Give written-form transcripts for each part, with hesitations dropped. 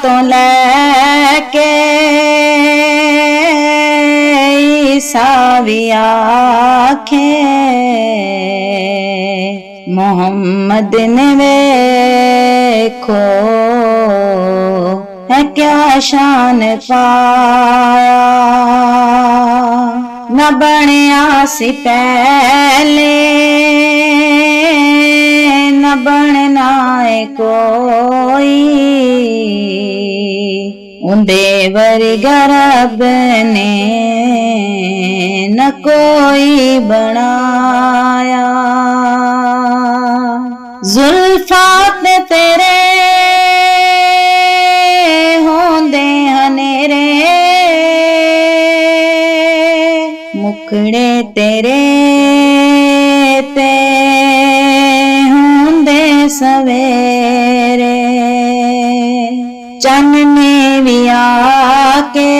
ਤੋਂ ਲੈ ਕੇ ਈਸਾ ਵੀ ਆਖੇ मोहम्मद ने वेखो है क्या शान पाया। न बनया सी पहले न बनना है कोई, उन्दे वर्गा रब ने न कोई बनाया। जुल्फात तेरे होंदे हनेरे, मुखड़े तेरे ते होंदे सवेरे। चन्न ने भी आके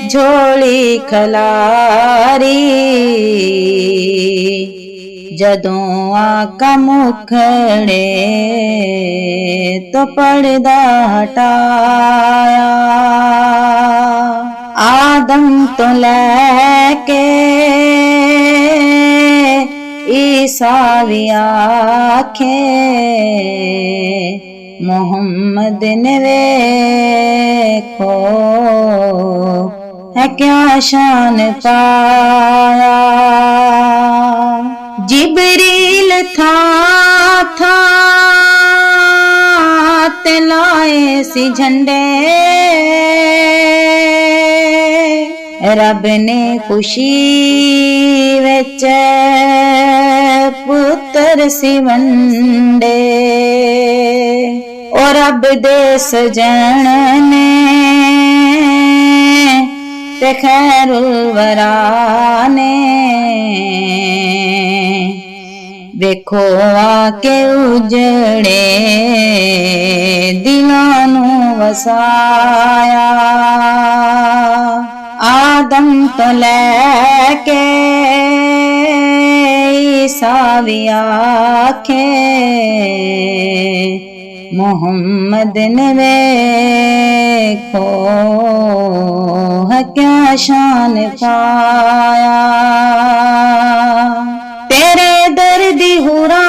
झोली खलारी, जदों आका मुखड़े तो पर्दा हटाया। आदम तो लेके ईसा भी आखे मोहम्मद ने वेखो है क्या शान पाया। जिबरील था ते लाए सी झंडे, रब ने खुशी विच पुत्र सी वंडे। और रब दे सजन ने ते खैरुल वरा ने वेखो आके उजड़े दिलां नूं वसाया। आदम तो लेके ईसा भी आखे मोहम्मद ने वेखो है क्या शान पाया। तेरे दर्दी हुरा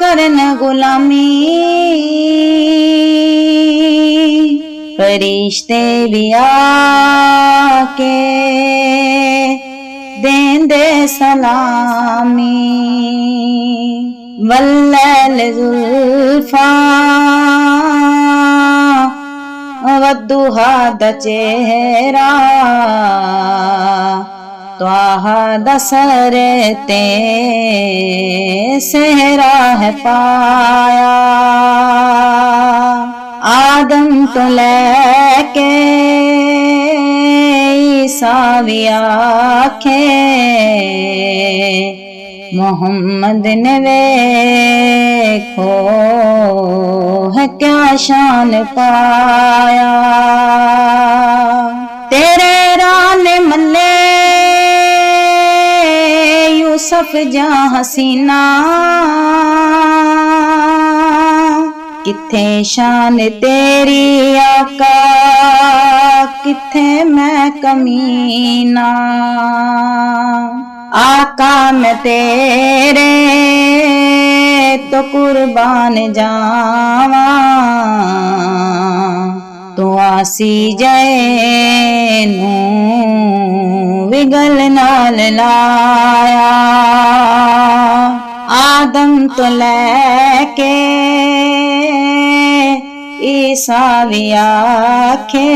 करन गुलामी, फरिश्ते भी आके देंदे सलामी। वल्लैल ज़ुल्फ़ा वद्दुहा दा चेहरा, त्वाहा दा सर ते सेहरा है पाया। आदम तो लेके ईसा भी आखे मोहम्मद ने वेखो है क्या शान पाया। तेरे राले मल्ले यूसुफ जा हसीना, किथे शान तेरी आका किथे मैं कमीना। आका मैं तेरे तो कुर्बान जावा, तू आसी जाए नू विगल नाल लाया। आदम तो लेके ईसा भी आखे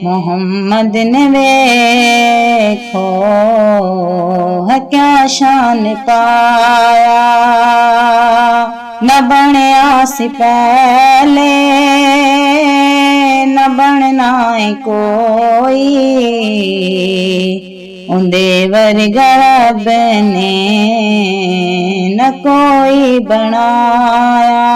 मोहम्मद ने वेखो है क्या शान पाया। न बनया सी पहले न बनना है कोई, उन्दे वर्गा रब ने न कोई बनाया।